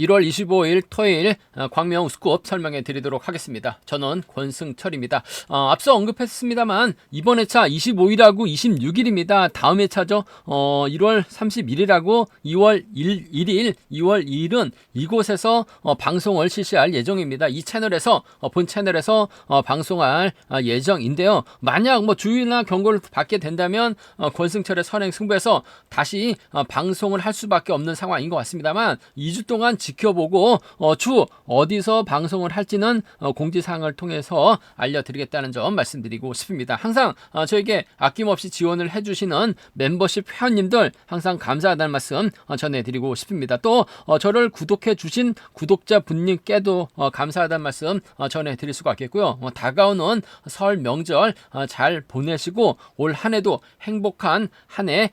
1월 25일 토요일 광명 우스컵 설명해 드리도록 하겠습니다. 저는 권승철입니다. 앞서 언급했습니다만 이번 회차 25일하고 26일입니다. 다음 회차죠. 1월 31일하고 2월 1일, 2월 2일은 이곳에서 방송을 실시할 예정입니다. 이 채널에서 본 채널에서 방송할 예정인데요. 만약 주의나 경고를 받게 된다면 권승철의 선행 승부에서 다시 방송을 할 수밖에 없는 상황인 것 같습니다만 2주 동안 지켜보고 주 어디서 방송을 할지는 공지사항을 통해서 알려드리겠다는 점 말씀드리고 싶습니다. 항상 저에게 아낌없이 지원을 해주시는 멤버십 회원님들 항상 감사하다는 말씀 전해드리고 싶습니다. 또 저를 구독해 주신 구독자분님께도 감사하다는 말씀 전해드릴 수가 있겠고요. 다가오는 설 명절 잘 보내시고 올 한해도 행복한 한 해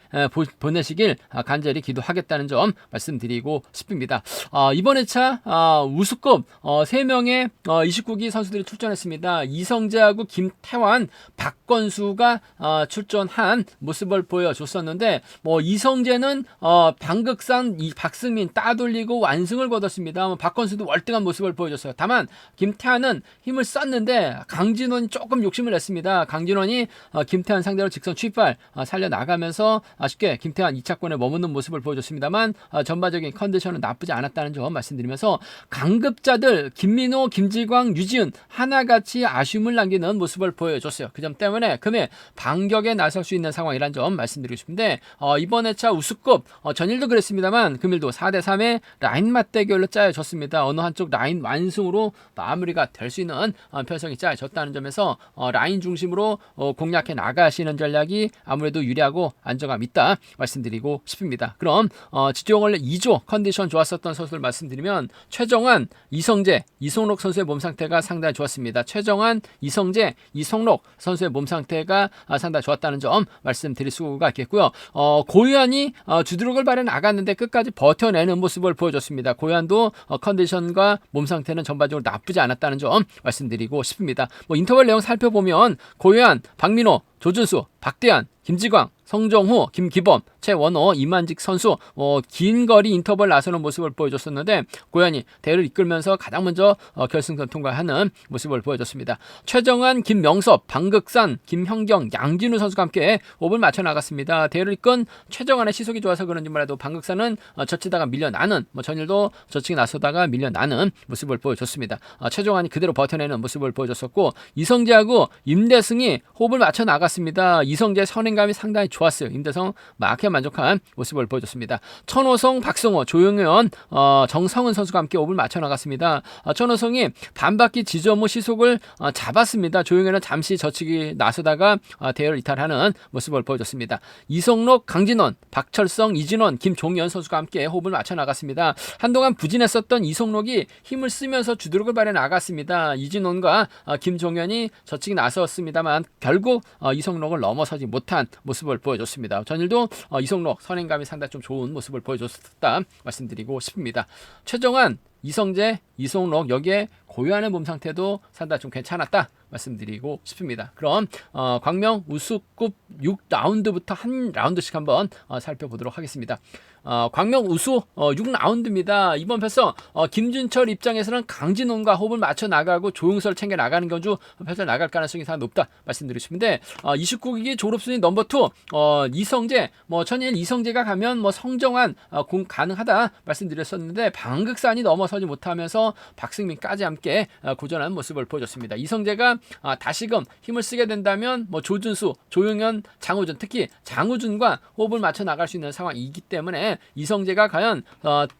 보내시길 간절히 기도하겠다는 점 말씀드리고 싶습니다. 이번 회차 우승급 3명의 29기 선수들이 출전했습니다. 이성재하고 김태환, 박건수가 출전한 모습을 보여줬었는데 이성재는 방극산 박승민 따돌리고 완승을 거뒀습니다. 박건수도 월등한 모습을 보여줬어요. 다만 김태환은 힘을 썼는데 강진원이 조금 욕심을 냈습니다. 강진원이 김태환 상대로 직선 취발 살려나가면서 아쉽게 김태환 2차권에 머무는 모습을 보여줬습니다만 전반적인 컨디션은 나쁘지 않았다는 점 말씀드리면서 강급자들 김민호, 김지광, 유지은 하나같이 아쉬움을 남기는 모습을 보여줬어요. 그 점 때문에 금일 반격에 나설 수 있는 상황이라는 점 말씀드리고 싶은데 이번 회차 우승급 전일도 그랬습니다만 금일도 4대3의 라인 맞대결로 짜여졌습니다. 어느 한쪽 라인 완승으로 마무리가 될 수 있는 편성이 짜여졌다는 점에서 라인 중심으로 공략해 나가시는 전략이 아무래도 유리하고 안정감 있다 말씀드리고 싶습니다. 그럼 지정원래 2조 컨디션 좋았었던 선수들 말씀드리면 최정환, 이성재, 이송록 선수의 몸 상태가 상당히 좋았습니다. 최정환, 이성재, 이송록 선수의 몸 상태가 상당히 좋았다는 점 말씀드릴 수가 있겠고요. 고유한이 주드록을 발해 나갔는데 끝까지 버텨내는 모습을 보여줬습니다. 고유한도 컨디션과 몸 상태는 전반적으로 나쁘지 않았다는 점 말씀드리고 싶습니다. 인터벌 내용 살펴보면 고유한, 박민호, 조준수, 박대한, 김지광, 성정후, 김기범, 최원호, 이만직 선수 긴 거리 인터벌 나서는 모습을 보여줬었는데 고현이 대회를 이끌면서 가장 먼저 결승선 통과하는 모습을 보여줬습니다. 최정환, 김명섭, 방극산, 김형경, 양진우 선수가 함께 호흡을 맞춰 나갔습니다. 대회를 이끈 최정환의 시속이 좋아서 그런지 몰라도 방극산은 젖히다가 밀려나는 전일도 젖히기 나서다가 밀려나는 모습을 보여줬습니다. 최정환이 그대로 버텨내는 모습을 보여줬었고 이성재하고 임대승이 호흡을 맞춰 나갔습니다. 이성재의 선행감이 상당히 좋았어요. 임대성 막혀 만족한 모습을 보여줬습니다. 천호성, 박성호, 조용현, 정성은 선수가 함께 호흡을 맞춰 나갔습니다. 천호성이 반바퀴 지점 후 시속을 잡았습니다. 조용현은 잠시 젖히기 나서다가 대회를 이탈하는 모습을 보여줬습니다. 이성록, 강진원, 박철성, 이진원, 김종현 선수가 함께 호흡을 맞춰 나갔습니다. 한동안 부진했었던 이성록이 힘을 쓰면서 주도력을 발휘해 나갔습니다. 이진원과 김종현이 젖히기 나섰습니다만 결국 이성록을 넘어서지 못한 모습을 보여줬습니다. 전일도 이성록 선행감이 상당히 좀 좋은 모습을 보여줬다 말씀드리고 싶습니다. 최정환, 이성재, 이성록 여기에 고유한의 몸 상태도 상당히 좀 괜찮았다 말씀드리고 싶습니다. 그럼 광명 우수급 6라운드부터 한 라운드씩 한번 살펴보도록 하겠습니다. 광명 우수 6라운드입니다. 이번 편성 김준철 입장에서는 강진원과 호흡을 맞춰 나가고 조용설 챙겨 나가는 경주 편성 나갈 가능성이 상당히 높다 말씀드리고 싶은데 29기 졸업순위 넘버 2 이성재 천일 이성재가 가면 성정환 공 가능하다 말씀드렸었는데 방극산이 넘어서지 못하면서 박승민까지 함께 고전하는 모습을 보여줬습니다. 이성재가 다시금 힘을 쓰게 된다면 조준수, 조용현, 장우준 특히 장우준과 호흡을 맞춰 나갈 수 있는 상황이기 때문에 이성재가 과연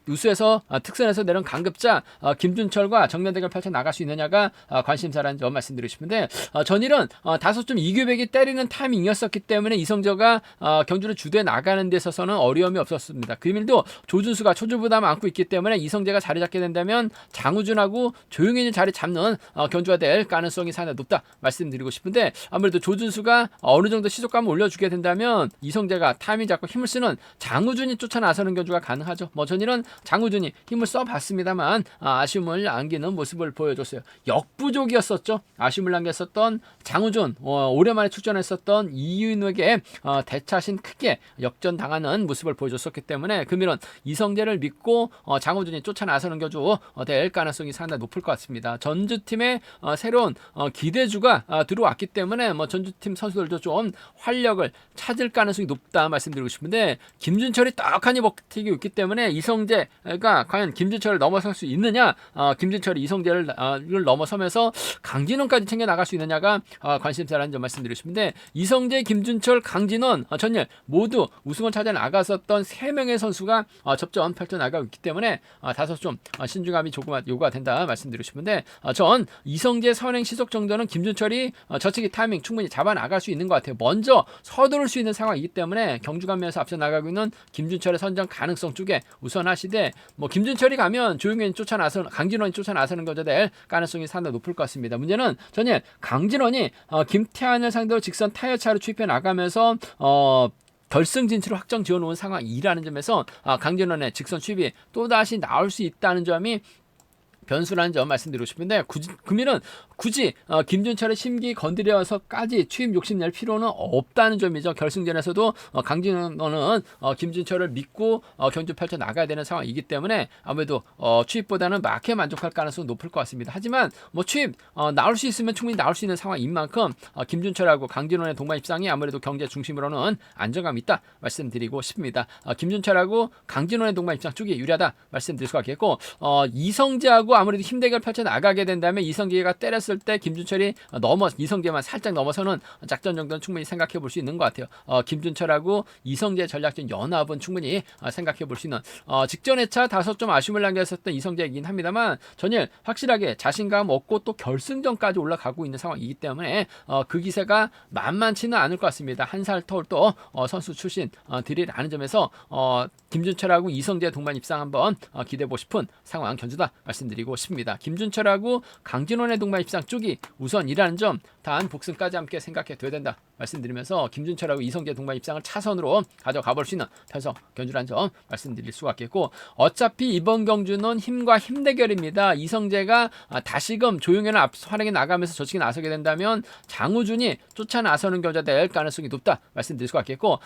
우수에서 특선에서 내려온 강급자 김준철과 정면 대결 펼쳐 나갈 수 있느냐가 관심사라는 점 말씀드리고 싶은데 전일은 다소 좀 이규백이 때리는 타이밍이었었기 때문에 이성재가 경주를 주도해 나가는 데 있어서는 어려움이 없었습니다. 금일도 조준수가 초주부담 안고 있기 때문에 이성재가 자리 잡게 된다면 장우준하고 조용현이 자리 잡는 경주가 될 가능성이 상당히 상당히 높다 말씀드리고 싶은데, 아무래도 조준수가 어느 정도 시속감을 올려주게 된다면 이성재가 타이밍 잡고 힘을 쓰는 장우준이 쫓아 나서는 경주가 가능하죠. 뭐 전일은 장우준이 힘을 써봤습니다만 아쉬움을 안기는 모습을 보여줬어요. 역부족이었었죠. 아쉬움을 안겼었던 장우준, 오랜만에 출전했었던 이윤욱에게 대차신 크게 역전당하는 모습을 보여줬었기 때문에 금일은 이성재를 믿고 장우준이 쫓아 나서는 경주 될 가능성이 상당히 높을 것 같습니다. 전주팀의 새로운 기대주가 들어왔기 때문에 뭐 전주팀 선수들도 좀 활력을 찾을 가능성이 높다 말씀드리고 싶은데, 김준철이 떡하니 버티고 있기 때문에 이성재가 과연 김준철을 넘어설 수 있느냐, 김준철이 이성재를 넘어서면서 강진원까지 챙겨 나갈 수 있느냐가 관심사라는 점 말씀드리고 싶은데, 이성재, 김준철, 강진원 전일 모두 우승을 찾아 나갔었던 3명의 선수가 접전 펼쳐 나가고 있기 때문에 다소 좀 신중함이 조금 요구가 된다 말씀드리고 싶은데, 전 이성재 선행 시속 정도는 김준철이 저치기 타이밍 충분히 잡아 나갈 수 있는 것 같아요. 먼저 서두를 수 있는 상황이기 때문에 경주가면서 앞서 나가고 있는 김준철의 선정 가능성 쪽에 우선하시되, 뭐 김준철이 가면 조용히 강진원이 쫓아 나서는 것에 될 가능성이 상당히 높을 것 같습니다. 문제는 전일 강진원이 김태환을 상대로 직선 타이어차로 추입해 나가면서 결승 진출을 확정 지어놓은 상황이라는 점에서 강진원의 직선 추입이 또다시 나올 수 있다는 점이 변수라는 점 말씀드리고 싶은데, 금일은 굳이 김준철의 심기 건드려서까지 취임 욕심낼 필요는 없다는 점이죠. 결승전에서도 강진원은 김준철을 믿고 경주 펼쳐 나가야 되는 상황이기 때문에 아무래도 취입보다는 막에 만족할 가능성이 높을 것 같습니다. 하지만 뭐 취입 나올 수 있으면 충분히 나올 수 있는 상황인 만큼 김준철하고 강진원의 동반 입상이 아무래도 경제 중심으로는 안정감이 있다 말씀드리고 싶습니다. 김준철하고 강진원의 동반 입상 쪽이 유리하다 말씀드릴 수가 있겠고, 이성재하고 아무래도 힘 대결 펼쳐 나가게 된다면 이성재가 때렸을 때 김준철이 이성재만 살짝 넘어서는 작전 정도는 충분히 생각해 볼 수 있는 것 같아요. 김준철하고 이성재 전략적 연합은 충분히 생각해 볼 수 있는, 직전 회차 다소 좀 아쉬움을 남겼었던 이성재이긴 합니다만 전일 확실하게 자신감 얻고 또 결승전까지 올라가고 있는 상황이기 때문에 그 기세가 만만치는 않을 것 같습니다. 한 살 터울 또 선수 출신들이라는 점에서 김준철하고 이성재 동반 입상 한번 기대해보고 싶은 상황 견주다 말씀드리고 싶습니다. 김준철하고 강진원의 동반 입상 쪽이 우선이라는 점, 단 복승까지 함께 생각해 둬야 된다 말씀드리면서 김준철하고 이성재 동반 입상을 차선으로 가져가 볼 수 있는 편성 견주라는 점 말씀드릴 수가 있겠고, 어차피 이번 경주는 힘과 힘 대결입니다. 이성재가 다시금 조용현을 활약해 나가면서 저치기 나서게 된다면 장우준이 쫓아 나서는 경주가 될 가능성이 높다 말씀드릴 수가 있겠고,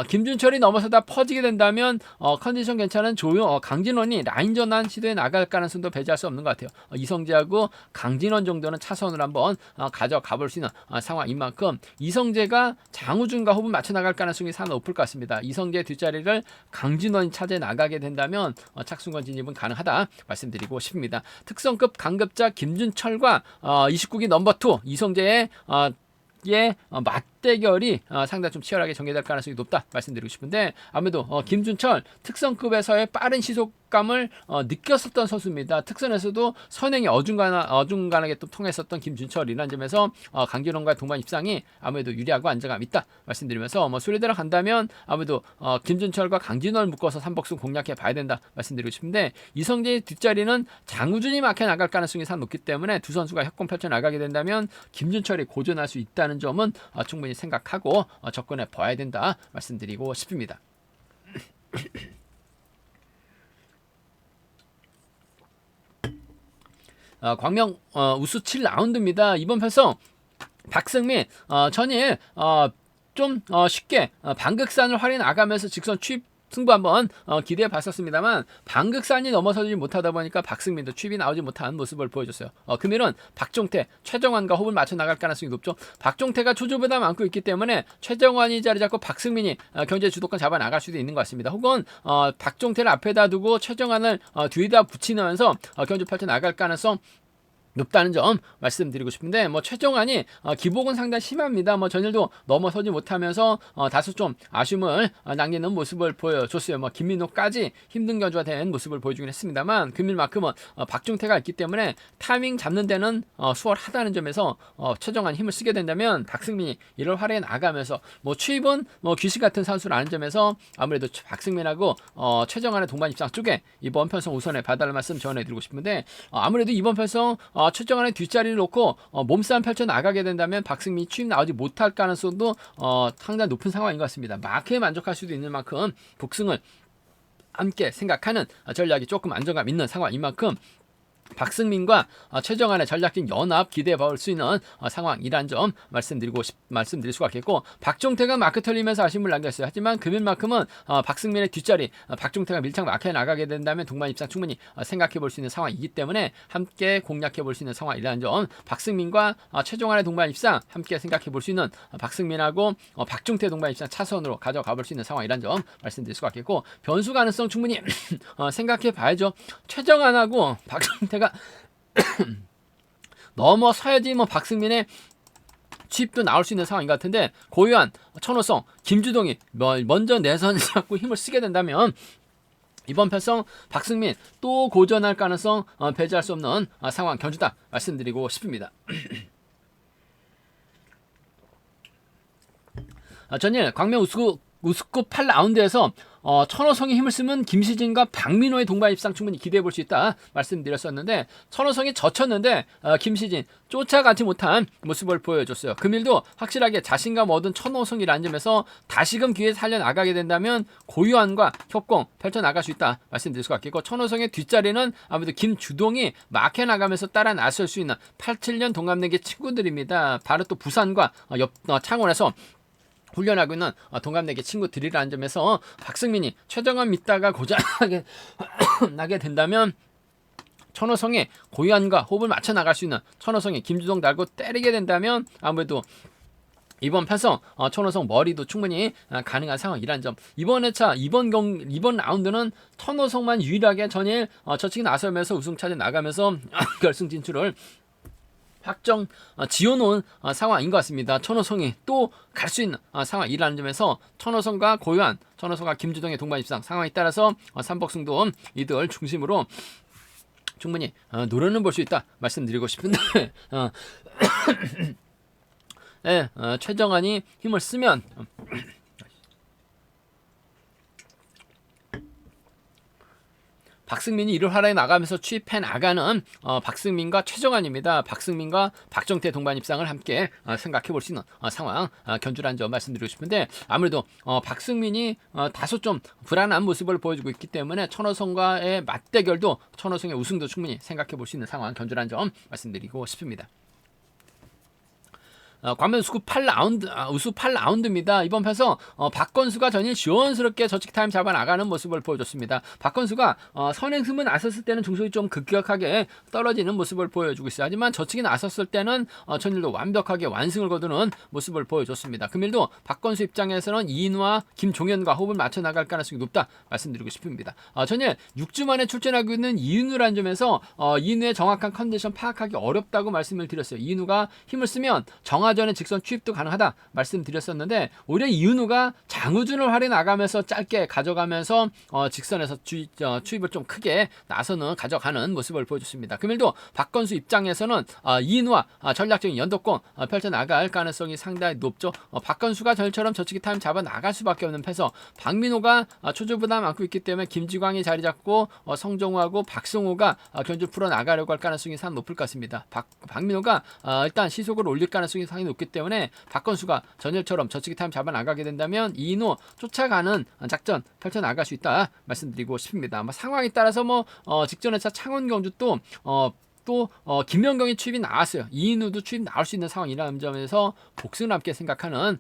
김준철이 넘어서다 퍼지게 된다면 컨디션 괜찮은 강진원이 라인 전환 시도에 나갈 가능성도 배제할 수 없는 것 같아요. 이성재하고 강진원 정도는 차선으로 한번 가져가 볼 수 있는 상황인 만큼 이성재가 장우준과 호흡을 맞춰 나갈 가능성이 상당히 높을 것 같습니다. 이성재 뒷자리를 강진원이 차지해 나가게 된다면 착승권 진입은 가능하다 말씀드리고 싶습니다. 특성급 강급자 김준철과 29기 넘버 2 이성재의 맞대결이 상당히 좀 치열하게 전개될 가능성이 높다 말씀드리고 싶은데, 아무래도 김준철 특성급에서의 빠른 시속감을 느꼈었던 선수입니다. 특선에서도 선행이 어중간하게 또 통했었던 김준철이라는 점에서 강진원과의 동반 입상이 아무래도 유리하고 안정감 있다 말씀드리면서, 수리대로 간다면 아무래도 김준철과 강진원을 묶어서 3복승 공략해 봐야 된다 말씀드리고 싶은데, 이성재의 뒷자리는 장우준이 막혀 나갈 가능성이 상당히 높기 때문에 두 선수가 협공 펼쳐 나가게 된다면 김준철이 고전할 수 있다는 점은 충분히 생각하고 접근해 봐야 된다 말씀드리고 싶습니다. 광명 우수 7라운드입니다. 이번 편성 박승민 전일 좀 쉽게 방극산을 활용해 나가면서 직선 취입 승부 한번 기대해 봤었습니다만 방극산이 넘어서지 못하다 보니까 박승민도 취입이 나오지 못한 모습을 보여줬어요. 금일은 박종태, 최정환과 호흡을 맞춰 나갈 가능성이 높죠. 박종태가 초조보다 많고 있기 때문에 최정환이 자리 잡고 박승민이 경제 주도권 잡아 나갈 수도 있는 것 같습니다. 혹은 박종태를 앞에다 두고 최정환을 뒤에다 붙이면서 경주 펼쳐 나갈 가능성 높다는 점 말씀드리고 싶은데, 최정환이 기복은 상당히 심합니다. 전일도 넘어서지 못하면서 다소 좀 아쉬움을 남기는 모습을 보여줬어요. 김민호까지 힘든 견주가 된 모습을 보여주긴 했습니다만, 금일만큼은 박종태가 있기 때문에 타이밍 잡는 데는 수월하다는 점에서 최정환이 힘을 쓰게 된다면 박승민이 이를 활용해 나가면서 취입은 귀신 같은 선수라는 점에서 아무래도 박승민하고 최정환의 동반 입상 쪽에 이번 편성 우선에 봐달라는 말씀 전해드리고 싶은데, 아무래도 이번 편성 최정환의 뒷자리를 놓고 몸싸움 펼쳐 나가게 된다면 박승민이 취임 나오지 못할 가능성도 상당히 높은 상황인 것 같습니다. 마크에 만족할 수도 있는 만큼 복승을 함께 생각하는 전략이 조금 안정감 있는 상황인 만큼 박승민과 최정환의 전략적 연합 기대해 볼 수 있는 상황이란 점 말씀드릴 수가 있겠고, 박종태가 마크 털리면서 아쉬움을 남겼어요. 하지만 금일만큼은 박승민의 뒷자리 박종태가 밀착 마크에 나가게 된다면 동반 입상 충분히 생각해 볼 수 있는 상황이기 때문에 함께 공략해 볼 수 있는 상황이라는 점, 박승민과 최정환의 동반 입상 함께 생각해 볼 수 있는 박승민하고 박종태 동반 입상 차선으로 가져가 볼 수 있는 상황이란 점 말씀드릴 수가 있겠고, 변수 가능성 충분히 생각해 봐야죠. 최정환하고 박종태가 넘어서야지 뭐 박승민의 취입도 나올 수 있는 상황인 것 같은데, 고유한 천호성, 김주동이 먼저 내선 잡고 힘을 쓰게 된다면 이번 편성 박승민 또 고전할 가능성 배제할 수 없는 상황 견주다 말씀드리고 싶습니다. 전일 광명 우스급 8라운드에서 천호성이 힘을 쓰면 김시진과 박민호의 동반 입상 충분히 기대해 볼 수 있다 말씀드렸었는데, 천호성이 젖혔는데 김시진 쫓아가지 못한 모습을 보여줬어요. 금일도 확실하게 자신감 얻은 천호성이라는 점에서 다시금 기회 살려나가게 된다면 고유한과 협공 펼쳐나갈 수 있다 말씀드릴 수가 있겠고, 천호성의 뒷자리는 아무래도 김주동이 막혀 나가면서 따라 나설 수 있는 87년 동갑내기 친구들입니다. 바로 또 부산과 창원에서 훈련하고 있는 동갑내기 친구들이라는 점에서 박승민이 최정환 믿다가 고장나게 나게 된다면 천호성의 고유한과 호흡을 맞춰 나갈 수 있는 천호성이 김주동 달고 때리게 된다면 아무래도 이번 편성 천호성 머리도 충분히 가능한 상황이라는 점, 이번 회차 이번 라운드는 천호성만 유일하게 전일 저측에 나서면서 우승 차지 나가면서 결승 진출을 확정 지어놓은 상황인 것 같습니다. 천호성이 또 갈 수 있는 상황이라는 점에서 천호성과 고유한, 천호성과 김주동의 동반 입상 상황에 따라서 삼복승도 이들 중심으로 충분히 노려는 볼 수 있다 말씀드리고 싶은데 네, 최정환이 힘을 쓰면 박승민이 이를 활약해 나가면서 취입해 나가는 박승민과 최정환입니다. 박승민과 박정태 동반 입상을 함께 생각해 볼 수 있는 상황 견주라는 점 말씀드리고 싶은데, 아무래도 박승민이 다소 좀 불안한 모습을 보여주고 있기 때문에 천호성과의 맞대결도 천호성의 우승도 충분히 생각해 볼 수 있는 상황 견주라는 점 말씀드리고 싶습니다. 광명 우수 8라운드입니다. 이번 편성 박건수가 전일 시원스럽게 저측 타임 잡아 나가는 모습을 보여줬습니다. 박건수가 선행승부 나섰을 때는 중속이 좀 급격하게 떨어지는 모습을 보여주고 있어요. 하지만 저측에 나섰을 때는 전일도 완벽하게 완승을 거두는 모습을 보여줬습니다. 금일도 박건수 입장에서는 이인우와 김종현과 호흡을 맞춰 나갈 가능성이 높다 말씀드리고 싶습니다. 전일 6주 만에 출전하고 있는 이인우라는 점에서 이인우의 정확한 컨디션 파악하기 어렵다고 말씀을 드렸어요. 이인우가 힘을 쓰면 정하전의 직선 취입도 가능하다 말씀드렸었는데, 오히려 이은우가 장우준을 활용해 나가면서 짧게 가져가면서 직선에서 취입을 좀 크게 나서는 가져가는 모습을 보여줬습니다. 금일도 박건수 입장에서는 이은우와 전략적인 연도권 펼쳐나갈 가능성이 상당히 높죠. 박건수가 전처럼 저치기 타임 잡아 나갈 수밖에 없는 패서 박민호가 초조부담 안고 있기 때문에 김지광이 자리 잡고 성종우하고 박승호가 견주 풀어 나가려고 할 가능성이 상당히 높을 것 같습니다. 박민호가 일단 시속을 올릴 가능성이 상당히 높기 때문에 박건수가 전일처럼 저치기 타임 잡아 나가게 된다면 이인호 쫓아가는 작전 펼쳐 나갈 수 있다 말씀드리고 싶습니다. 상황에 따라서 직전회차 창원 경주 또 김연경의 취입이 나왔어요. 이인우도 취입 나올 수 있는 상황이라는 점에서 복승을 함께 생각하는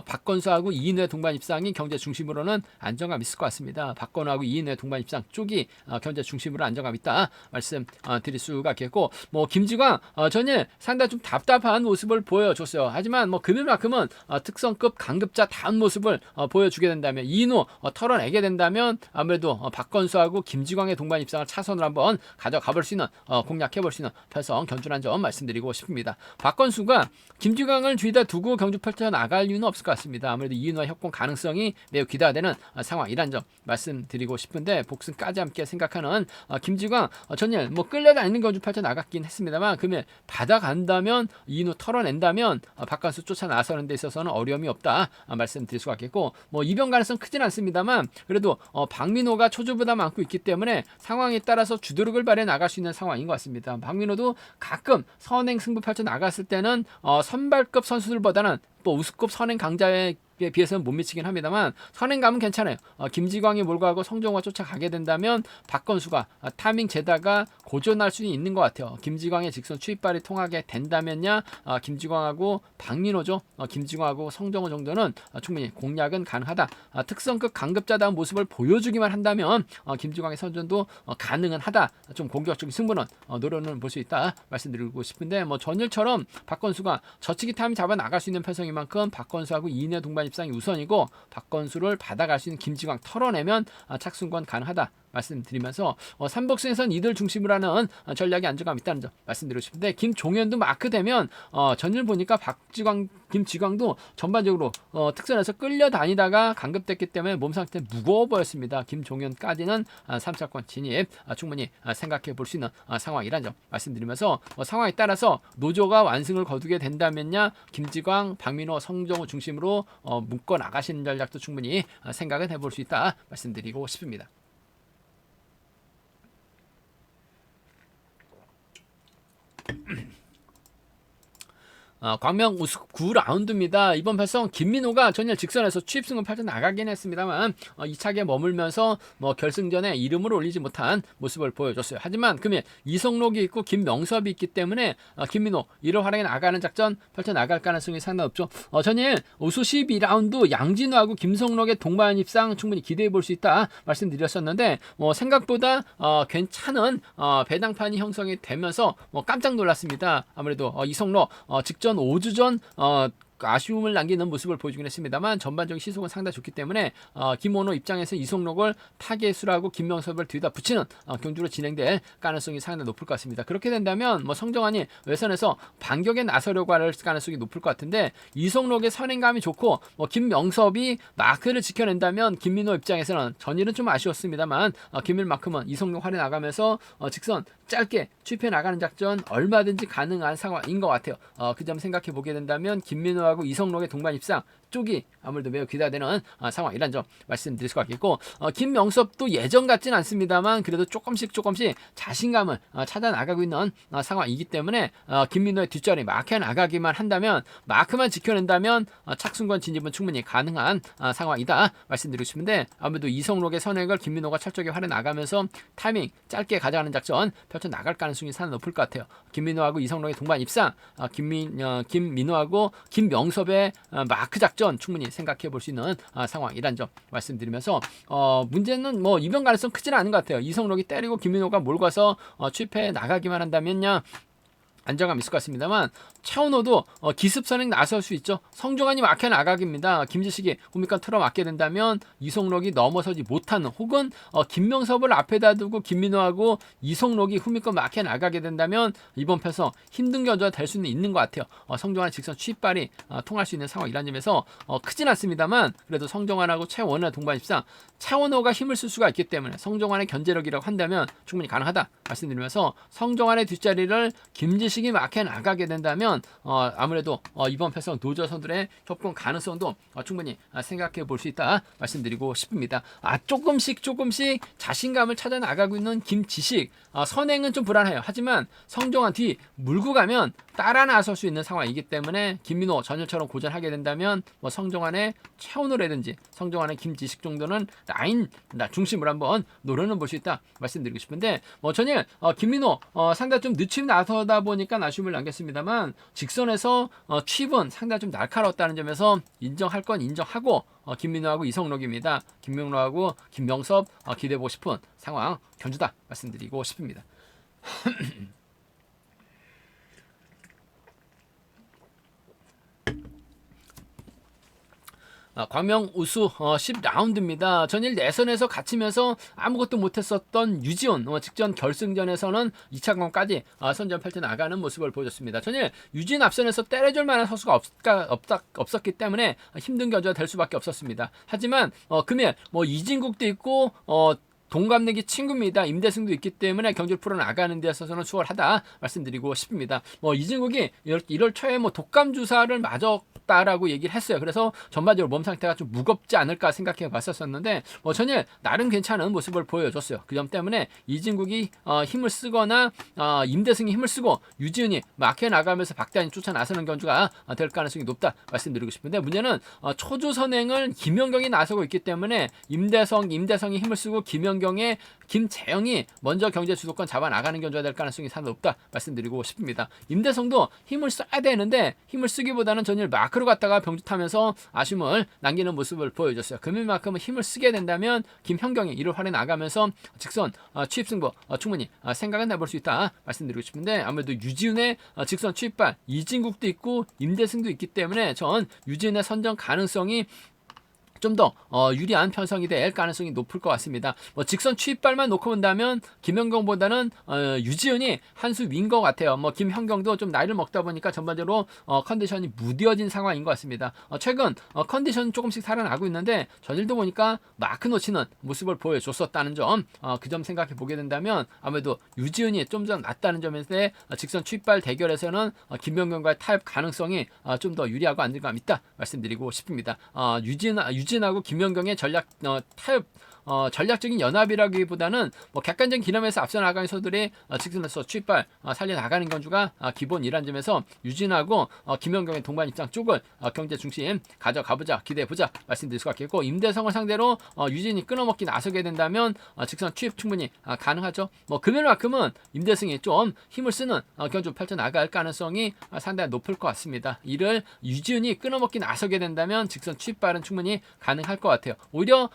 박건수하고 이인우의 동반 입상이 경제 중심으로는 안정감 있을 것 같습니다. 박건우하고 이인우의 동반 입상 쪽이 경제 중심으로 안정감 있다 말씀 드릴 수가 있겠고, 김지광 전일 상당히 좀 답답한 모습을 보여줬어요. 하지만 금일만큼은 특성급 강급자 다운 모습을 보여주게 된다면, 이인우 털어내게 된다면 아무래도 박건수하고 김지광의 동반 입상을 차선으로 한번 가져가 볼 수 있는 공략해 볼 수 있는 편성 견주란 점 말씀드리고 싶습니다. 박건수가 김지광을 뒤에다 두고 경주 펼쳐 나갈 이유는 없을 것 같습니다. 아무래도 이인우와 협공 가능성이 매우 기대되는 상황이란 점 말씀드리고 싶은데, 복승까지 함께 생각하는 김지광 전일 끌려다니는 경주 펼쳐 나갔긴 했습니다만, 금일 받아간다면 이인우 털어낸다면 박건수 쫓아 나서는 데 있어서는 어려움이 없다 말씀드릴 수가 있겠고, 이변 가능성 크진 않습니다만 그래도 박민호가 초조부담 안고 있기 때문에 상황에 따라서 주도력을 발휘해 나갈 수 있는 상황인 것 같습니다. 있습니다. 박민호도 가끔 선행 승부 펼쳐 나갔을 때는 선발급 선수들보다는 뭐 우수급 선행 강자에 비해서는 못 미치긴 합니다만 선행감은 괜찮아요. 김지광이 몰고 가고 성종호가 쫓아가게 된다면 박건수가 타이밍 재다가 고전할 수 있는 것 같아요. 김지광의 직선 추입발이 통하게 된다면야 김지광하고 박민호죠. 김지광하고 성종호 정도는 충분히 공략은 가능하다. 특성급 강급자다운 모습을 보여주기만 한다면 김지광의 선전도 가능은 하다. 좀 공격적인 승부는 노려는 볼 수 있다 말씀드리고 싶은데 뭐 전일처럼 박건수가 저치기 타임 잡아 나갈 수 있는 편성인 만큼 박건수하고 2내 동반 입상이 우선이고 박건수를 받아갈 수 있는 김지광 털어내면 착승권 가능하다 말씀드리면서 삼복승에선 이들 중심으로 하는 전략이 안정감 있다는 점 말씀드리고 싶은데 김종현도 마크 되면 전일 보니까 김지광도 전반적으로 특선에서 끌려다니다가 강급됐기 때문에 몸 상태 무거워 보였습니다. 김종현까지는 3차권 진입 충분히 생각해 볼 수 있는 상황이라는 점 말씀드리면서 상황에 따라서 노조가 완승을 거두게 된다면야 김지광, 박민호, 성종호 중심으로 묶어 나가시는 전략도 충분히 생각은 해볼 수 있다 말씀드리고 싶습니다. 광명 우승 9라운드입니다. 이번 편성 김민호가 전일 직선에서 취입승을 펼쳐 나가긴 했습니다만 2차기에 머물면서 결승전에 이름을 올리지 못한 모습을 보여줬어요. 하지만 금일 이성록이 있고 김명섭이 있기 때문에 김민호 1월 활약에 나가는 작전 펼쳐 나갈 가능성이 상당히 높죠. 전일 우수 12라운드 양진우하고 김성록의 동반 입상 충분히 기대해 볼 수 있다 말씀드렸었는데 생각보다 괜찮은 배당판이 형성이 되면서 깜짝 놀랐습니다. 아무래도 이성록 직전 5주 전 아쉬움을 남기는 모습을 보여주긴 했습니다만 전반적인 시속은 상당히 좋기 때문에 김원호 입장에서 이성록을 타겟수라고 김명섭을 뒤에다 붙이는 경주로 진행될 가능성이 상당히 높을 것 같습니다. 그렇게 된다면 성정환이 외선에서 반격에 나서려고 할 가능성이 높을 것 같은데 이성록의 선행감이 좋고 김명섭이 마크를 지켜낸다면 김민호 입장에서는 전일은 좀 아쉬웠습니다만 김일만큼은 이성록 활에 나가면서 직선 짧게 취입해 나가는 작전 얼마든지 가능한 상황인 것 같아요. 그 점 생각해 보게 된다면 김민호하고 이성록의 동반 입상 쪽이 아무래도 매우 기대되는 상황이란 점 말씀드릴 수가 있겠고 김명섭도 예전 같진 않습니다만 그래도 조금씩 자신감을 찾아 나가고 있는 상황이기 때문에 김민호의 뒷자리 마크에 나가기만 한다면 마크만 지켜낸다면 착승권 진입은 충분히 가능한 상황이다 말씀드리고 싶은데 아무래도 이성록의 선행을 김민호가 철저하게 활에 나가면서 타이밍 짧게 가져가는 작전 펼쳐 나갈 가능성이 상당히 높을 것 같아요. 김민호하고 이성록의 동반 입상 김민호하고 김명섭의 마크 작전 충분히 생각해 볼 수 있는 상황이란 점 말씀드리면서 문제는 이변 가능성 크지는 않은 것 같아요. 이성록이 때리고 김민호가 몰고 가서 취입해 나가기만 한다면야 안정감 있을 것 같습니다만 차은호도 기습 선행 나설 수 있죠. 성종환이 막혀 나가기입니다. 김지식이 후미권 틀어 막게 된다면 이성록이 넘어서지 못하는 혹은 김명섭을 앞에다 두고 김민호하고 이성록이 후미권 막혀 나가게 된다면 이번 편서 힘든 견주가 될 수는 있는 것 같아요. 성종환의 직선 취입발이 통할 수 있는 상황이라는 점에서 크진 않습니다만 그래도 성종환하고 최원호의 동반 입상 차은호가 힘을 쓸 수가 있기 때문에 성종환의 견제력이라고 한다면 충분히 가능하다 말씀드리면서 성종환의 뒷자리를 김지식이 막혀 나가게 된다면 아무래도 이번 편성 노조선들의 협공 가능성도 충분히 생각해 볼 수 있다 말씀드리고 싶습니다. 조금씩 자신감을 찾아 나가고 있는 김지식 선행은 좀 불안해요. 하지만 성종환 뒤 물고 가면 따라 나설 수 있는 상황이기 때문에 김민호 전일처럼 고전하게 된다면 성종환의 최원호라든지 성종환의 김지식 정도는 라인 중심으로 한번 노려는 볼 수 있다 말씀드리고 싶은데 전일 김민호 상당히 좀 늦춤 나서다 보니까 아쉬움을 남겼습니다만 직선에서 취입은 상당히 좀 날카로웠다는 점에서 인정할 건 인정하고 김민호하고 이성록입니다. 김명록하고 김명섭 기대해보고 싶은 상황 견주다 말씀드리고 싶습니다. 광명 우수 10라운드입니다. 전일 내선에서 갇히면서 아무것도 못했었던 유지훈 직전 결승전에서는 2차권까지 선전 펼쳐 나가는 모습을 보여줬습니다. 전일 유지훈 앞선에서 때려줄 만한 선수가 없었기 때문에 힘든 견주가 될 수밖에 없었습니다. 하지만 금일 이진국도 있고 동갑내기 친구입니다. 임대승도 있기 때문에 경주를 풀어나가는 데 있어서는 수월하다 말씀드리고 싶습니다. 이진국이 1월 초에 독감 주사를 맞았다라고 얘기를 했어요. 그래서 전반적으로 몸 상태가 좀 무겁지 않을까 생각해 봤었는데 전일 나름 괜찮은 모습을 보여줬어요. 그 점 때문에 이진국이 힘을 쓰거나 임대승이 힘을 쓰고 유지은이 막혀 나가면서 박대환이 쫓아 나서는 경주가 될 가능성이 높다 말씀드리고 싶은데, 문제는 초조 선행을 김연경이 나서고 있기 때문에 임대성이 힘을 쓰고 김재영이 먼저 경제 주도권 잡아 나가는 경주가 될 가능성이 상당히 높다 말씀드리고 싶습니다. 임대성도 힘을 써야 되는데 힘을 쓰기보다는 전일 마크로 갔다가 병주 타면서 아쉬움을 남기는 모습을 보여줬어요. 금일만큼은 힘을 쓰게 된다면 김현경이 1월 활에 나가면서 직선 취입 승부 충분히 생각은 해볼 수 있다 말씀드리고 싶은데, 아무래도 유지훈의 직선 취입발 이진국도 있고 임대승도 있기 때문에 전 유지훈의 선정 가능성이 좀 더 유리한 편성이 될 가능성이 높을 것 같습니다. 직선 취입발만 놓고 본다면 김현경보다는 유지은이 한 수 위인 것 같아요. 김현경도 좀 나이를 먹다 보니까 전반적으로 컨디션이 무뎌진 상황인 것 같습니다. 최근 컨디션 조금씩 살아나고 있는데 전일도 보니까 마크 놓치는 모습을 보여줬었다는 점, 그 점 생각해 보게 된다면 아무래도 유지은이 좀 더 낫다는 점에서 직선 취입발 대결에서는 김현경과의 타협 가능성이 좀 더 유리하고 안정감 있다 말씀드리고 싶습니다. 유진하고 김연경의 타협 전략적인 연합이라기보다는 객관적인 기념에서 앞서 나가는 선수들이 직선에서 취입발 살려나가는 경주가 기본이란 점에서 유진하고 김연경의 동반 입장 쪽을 경제 중심 가져가보자, 기대해보자 말씀드릴 수가 있겠고, 임대성을 상대로 유진이 끊어먹기 나서게 된다면 직선 취입 충분히 가능하죠. 금일만큼은 임대성이 좀 힘을 쓰는 경주 펼쳐나갈 가능성이 상당히 높을 것 같습니다. 이를 유진이 끊어먹기 나서게 된다면 직선 취입발은 충분히 가능할 것 같아요. 오히려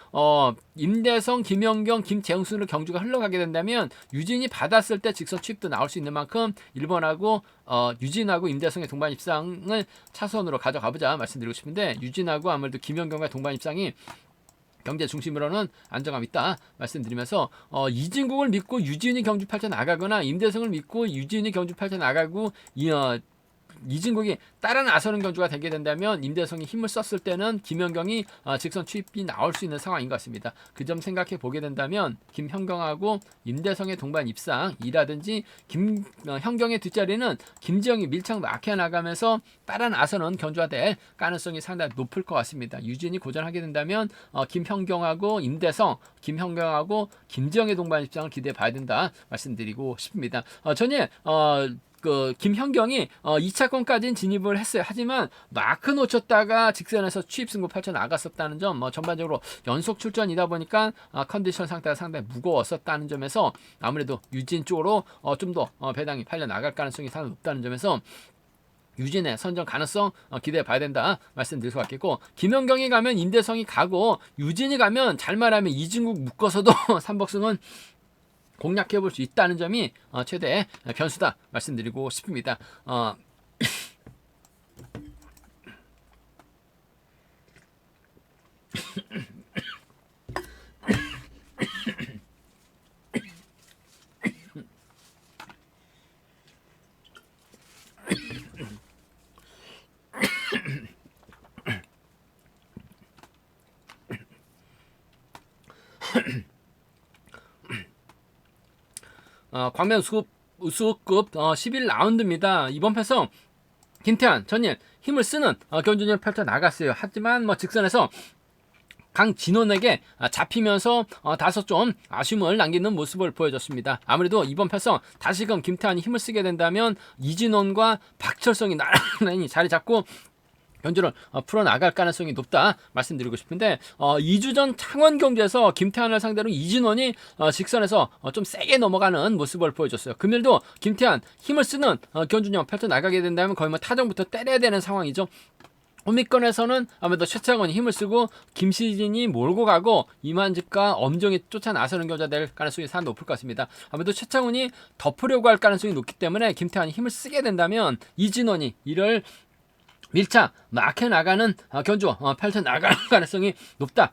임대성, 김연경, 김재웅 순으로 경주가 흘러가게 된다면 유진이 받았을 때 직선 취입도 나올 수 있는 만큼 1번하고 유진하고 임대성의 동반 입상을 차선으로 가져가보자 말씀드리고 싶은데, 유진하고 아무래도 김연경과 동반 입상이 경제 중심으로는 안정감 있다 말씀드리면서 이진국을 믿고 유진이 경주 펼쳐 나가거나 임대성을 믿고 유진이 경주 펼쳐 나가고 이진국이 따라 나서는 경주가 되게 된다면 임대성이 힘을 썼을 때는 김현경이 직선 취입이 나올 수 있는 상황인 것 같습니다. 그 점 생각해 보게 된다면 김현경하고 임대성의 동반 입상이라든지 김현경의 뒷자리는 김지영이 밀착 막혀 나가면서 따라 나서는 경주가 될 가능성이 상당히 높을 것 같습니다. 유진이 고전하게 된다면 김현경하고 임대성, 김현경하고 김지영의 동반 입상을 기대해 봐야 된다 말씀드리고 싶습니다. 전일 김현경이 2차권까지는 진입을 했어요. 하지만 마크 놓쳤다가 직선에서 취입 승부 펼쳐 나갔었다는 점, 전반적으로 연속 출전이다 보니까 컨디션 상태가 상당히 무거웠었다는 점에서 아무래도 유진 쪽으로 좀 더 배당이 팔려 나갈 가능성이 상당히 높다는 점에서 유진의 선정 가능성 기대해 봐야 된다 말씀드릴 수 있겠고, 김현경이 가면 임대성이 가고 유진이 가면 잘 말하면 이진국 묶어서도 삼복승은 공략해 볼 수 있다는 점이 최대 변수다 말씀드리고 싶습니다. 광명 우수급 11라운드입니다. 이번 패성 김태환 전일 힘을 쓰는 경주를 펼쳐 나갔어요. 하지만 직선에서 강진원에게 잡히면서 다소 좀 아쉬움을 남기는 모습을 보여줬습니다. 아무래도 이번 패성 다시금 김태환이 힘을 쓰게 된다면 이진원과 박철성이 나란히 자리 잡고 경주를 풀어나갈 가능성이 높다 말씀드리고 싶은데, 2주 전 창원 경주에서 김태환을 상대로 이진원이 직선에서 좀 세게 넘어가는 모습을 보여줬어요. 금일도 김태환 힘을 쓰는 경주령 펼쳐나가게 된다면 거의 타정부터 때려야 되는 상황이죠. 호미권에서는 아무래도 최창원이 힘을 쓰고 김시진이 몰고 가고 이만직과 엄정이 쫓아 나서는 경주가 될 가능성이 상당히 높을 것 같습니다. 아무래도 최창원이 덮으려고 할 가능성이 높기 때문에 김태환이 힘을 쓰게 된다면 이진원이 이를 밀착 막혀 나가는 경주 펼쳐 나갈 가능성이 높다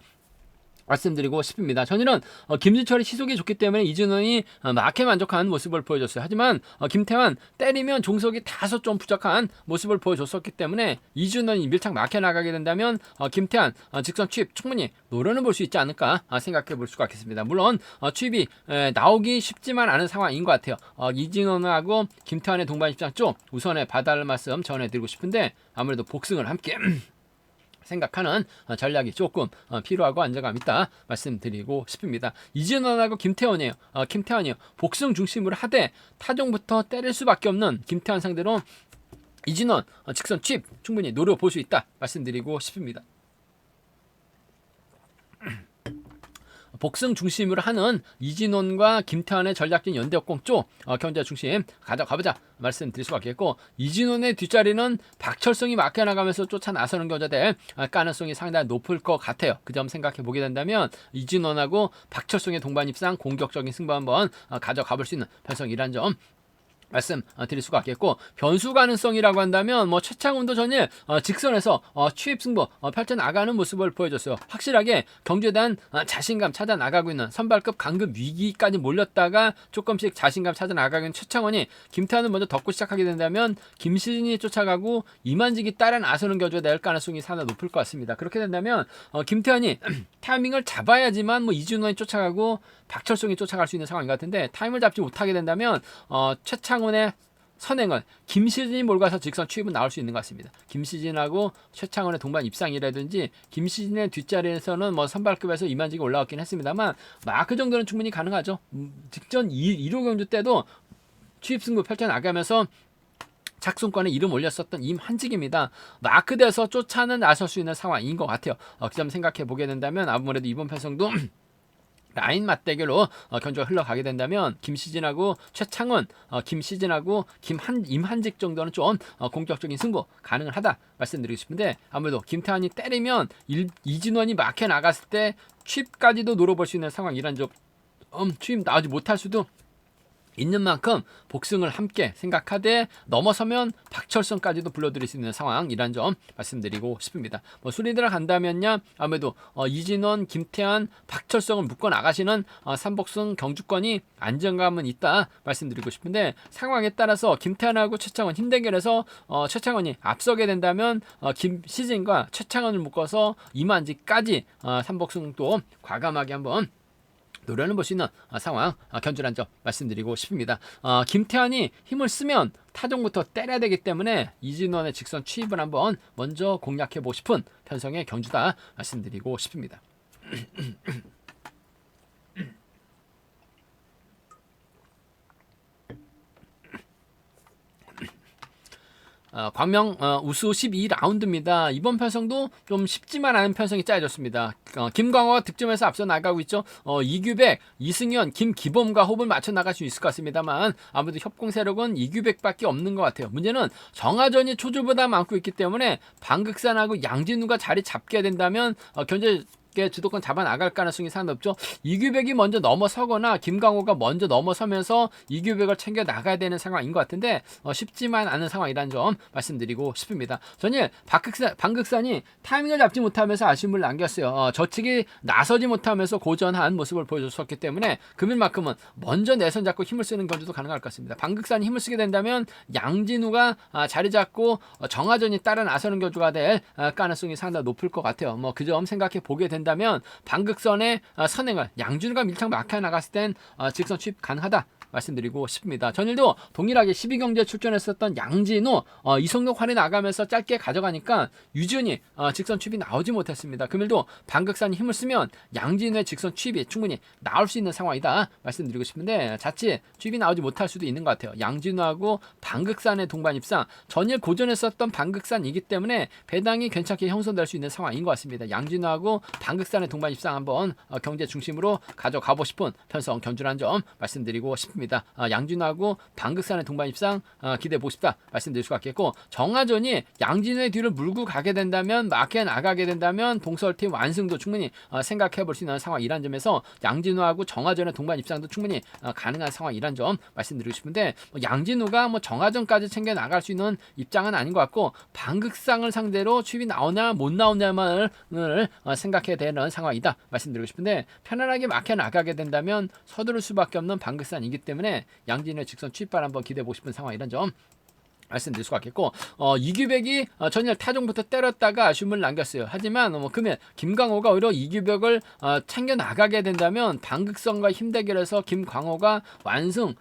말씀드리고 싶습니다. 전일은 김진철이 시속이 좋기 때문에 이진원이 막에 만족한 모습을 보여줬어요. 하지만 김태환 때리면 종속이 다소 좀 부족한 모습을 보여줬었기 때문에 이진원이 밀착 막에 나가게 된다면 김태환 직선 취입 충분히 노려는 볼 수 있지 않을까 생각해 볼 수가 있겠습니다. 물론 취입이 나오기 쉽지만 않은 상황인 것 같아요. 이진원하고 김태환의 동반 입장 쪽 우선에 봐달라는 말씀 전해드리고 싶은데 아무래도 복승을 함께 생각하는 전략이 조금 필요하고 안정감 있다 말씀드리고 싶습니다. 이진원하고 김태환이에요. 김태환이요. 복승 중심으로 하되 타종부터 때릴 수밖에 없는 김태환 상대로 이진원 직선 칩 충분히 노려볼 수 있다 말씀드리고 싶습니다. 복승 중심으로 하는 이진원과 김태환의 전략적인 연대역공 쪽 경제 중심 가져가보자 말씀드릴 수밖에 없고, 이진원의 뒷자리는 박철성이 막혀 나가면서 쫓아 나서는 경제될 가능성이 상당히 높을 것 같아요. 그 점 생각해 보게 된다면 이진원하고 박철성의 동반 입상 공격적인 승부 한번 가져가볼 수 있는 편성이란 점 말씀 드릴 수가 있겠고, 변수 가능성이라고 한다면 최창훈도 전일 직선에서 취입 승부 펼쳐 나가는 모습을 보여줬어요. 확실하게 경주에 대한 자신감 찾아 나가고 있는 선발급 강급 위기까지 몰렸다가 조금씩 자신감 찾아 나가고 있는 최창훈이 김태환을 먼저 덮고 시작하게 된다면 김시진이 쫓아가고 이만직이 따라 나서는 경주가 될 가능성이 상당히 높을 것 같습니다. 그렇게 된다면 김태환이 타이밍을 잡아야지만 이준원이 쫓아가고 박철성이 쫓아갈 수 있는 상황인 것 같은데, 타임을 잡지 못하게 된다면 최창훈의 선행을 김시진이 몰가서 직선 취입은 나올 수 있는 것 같습니다. 김시진하고 최창훈의 동반 입상이라든지 김시진의 뒷자리에서는 선발급에서 이만직이 올라왔긴 했습니다만 마크 정도는 충분히 가능하죠. 직전 1호 경주 때도 취입 승부 펼쳐나가면서 작순권에 이름 올렸었던 임한직입니다. 마크돼서 쫓아는 나설 수 있는 상황인 것 같아요. 그 점 생각해 보게 된다면 아무래도 이번 편성도 라인 맞대결로 경주가 흘러가게 된다면 김시진하고 최창훈, 김시진하고 임한직 정도는 좀 공격적인 승부 가능을 하다 말씀드리고 싶은데, 아무래도 김태환이 때리면 이진원이 막혀 나갔을 때 취입까지도 노려볼 수 있는 상황이란 점, 취입 나오지 못할 수도 있는 만큼 복승을 함께 생각하되 넘어서면 박철성까지도 불러들일 수 있는 상황이란 점 말씀드리고 싶습니다. 순위 들어간다면요, 아무래도 이진원, 김태환, 박철성을 묶어 나가시는 삼복승 경주권이 안정감은 있다 말씀드리고 싶은데, 상황에 따라서 김태환하고 최창원 힘대결에서 최창원이 앞서게 된다면 김시진과 최창원을 묶어서 이만지까지 삼복승도 과감하게 한번 노려는 볼 수 있는 상황 견주란 점 말씀드리고 싶습니다. 김태환이 힘을 쓰면 타종부터 때려야 되기 때문에 이진원의 직선 취입을 한번 먼저 공략해보고 싶은 편성의 경주다 말씀드리고 싶습니다. 광명 우수 12라운드입니다. 이번 편성도 좀 쉽지만 않은 편성이 짜여졌습니다. 김광호가 득점에서 앞서 나가고 있죠. 이규백, 이승현, 김기범과 호흡을 맞춰 나갈 수 있을 것 같습니다만 아무래도 협공 세력은 이규백밖에 없는 것 같아요. 문제는 정하전이 초조보다 많고 있기 때문에 방극산하고 양진우가 자리 잡게 된다면 견제 주도권 잡아 나갈 가능성이 상당히 높죠. 이규백이 먼저 넘어서거나 김강호가 먼저 넘어서면서 이규백을 챙겨 나가야 되는 상황인 것 같은데 쉽지만 않은 상황이라는 점 말씀드리고 싶습니다. 전일 방극산이 타이밍을 잡지 못하면서 아쉬움을 남겼어요. 저측이 나서지 못하면서 고전한 모습을 보여줬었기 때문에 금일만큼은 먼저 내선 잡고 힘을 쓰는 견주도 가능할 것 같습니다. 방극산이 힘을 쓰게 된다면 양진우가 자리 잡고 정하전이 따라 나서는 견주가 될 가능성이 상당히 높을 것 같아요. 그 점 생각해 보게 된다면 방극선의 선행을 양준우가 밀착 막혀 나갔을 땐 직선 취입 가능하다 말씀드리고 싶습니다. 전일도 동일하게 12경기에 출전했었던 양진우, 이성록 활이 나가면서 짧게 가져가니까 유지훈이 직선 취입이 나오지 못했습니다. 금일도 방극산이 힘을 쓰면 양진우의 직선 취입이 충분히 나올 수 있는 상황이다 말씀드리고 싶은데, 자칫 취입이 나오지 못할 수도 있는 것 같아요. 양진우하고 방극산의 동반 입상, 전일 고전했었던 방극산이기 때문에 배당이 괜찮게 형성될 수 있는 상황인 것 같습니다. 양진우하고 방극산의 동반 입상 한번 경제 중심으로 가져가고 싶은 편성 견주란 점 말씀드리고 싶습니다. 싶습니다. 양진호하고 방극산의 동반 입상 기대해 보고 싶다 말씀드릴 수가 있겠고, 정하전이 양진호의 뒤를 물고 가게 된다면, 맞게 나가게 된다면 동서팀 완승도 충분히 생각해 볼 수 있는 상황이란 점에서 양진호하고 정하전의 동반 입상도 충분히 가능한 상황이란 점 말씀드리고 싶은데, 양진호가 뭐 정하전까지 챙겨 나갈 수 있는 입장은 아닌 것 같고, 방극상을 상대로 취입이 나오냐 못 나오냐만을 생각해야 되는 상황이다 말씀드리고 싶은데, 편안하게 막혀 나가게 된다면 서두를 수밖에 없는 방극산이기 때문에 양진호의 직선 취입발 한번 기대해 보고 싶은 상황이란 점 말씀드릴 수가 있겠고, 이규백이 전일 타종부터 때렸다가 아쉬움을 남겼어요. 하지만 금일 김광호가 오히려 이규백을 챙겨 나가게 된다면 방극성과 힘대결에서 김광호가 완승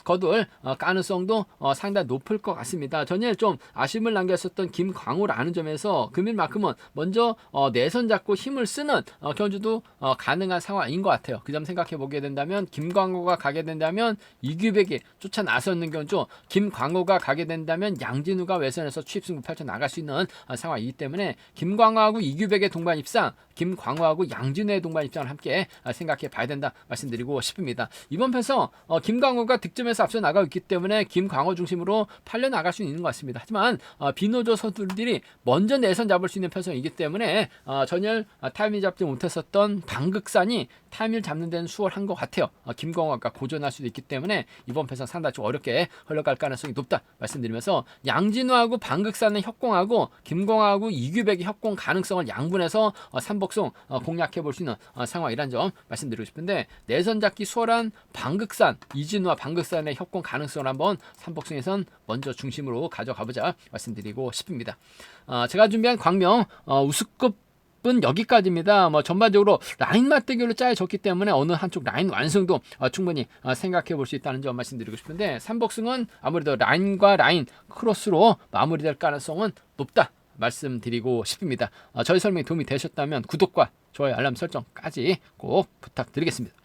거둘 가능성도 상당히 높을 것 같습니다. 전일 좀 아쉬움을 남겼었던 김광호라는 점에서 금일만큼은 먼저 내선 잡고 힘을 쓰는 경주도 가능한 상황인 것 같아요. 그 점 생각해 보게 된다면, 김광호가 가게 된다면 이규백이 쫓아 나서는 경주, 김광호가 가게 된다면 양진우가 외선에서 취입승부 펼쳐 나갈 수 있는 상황이기 때문에, 김광호하고 이규백의 동반 입상, 김광호하고 양진우의 동반 입장을 함께 생각해 봐야 된다 말씀드리고 싶습니다. 이번 편에서 김광호가 득점에서 앞서 나가고 있기 때문에 김광호 중심으로 팔려 나갈 수 있는 것 같습니다. 하지만 비노조 선수들이 먼저 내선 잡을 수 있는 편성이기 때문에 전열 타이밍 잡지 못했었던 방극산이 타이밍을 잡는 데는 수월한 것 같아요. 김광호가 고전할 수도 있기 때문에 이번 편에서 상당히 좀 어렵게 흘러갈 가능성이 높다 말씀드리면서, 양진우하고 방극산의 협공하고 김광호하고 이규백의 협공 가능성을 양분해서 삼복승 공략해 볼 수 있는 상황이란 점 말씀드리고 싶은데, 내선 잡기 수월한 방극산, 이진우와 방극산의 협공 가능성을 한번 삼복승에선 먼저 중심으로 가져가보자 말씀드리고 싶습니다. 제가 준비한 광명 우승급 은 여기까지입니다. 전반적으로 라인 맞대결로 짜여졌기 때문에 어느 한쪽 라인 완성도 충분히 생각해 볼 수 있다는 점 말씀드리고 싶은데, 삼복승은 아무래도 라인과 라인 크로스로 마무리될 가능성은 높다 말씀드리고 싶습니다. 저희 설명이 도움이 되셨다면 구독과 좋아요, 알람 설정까지 꼭 부탁드리겠습니다.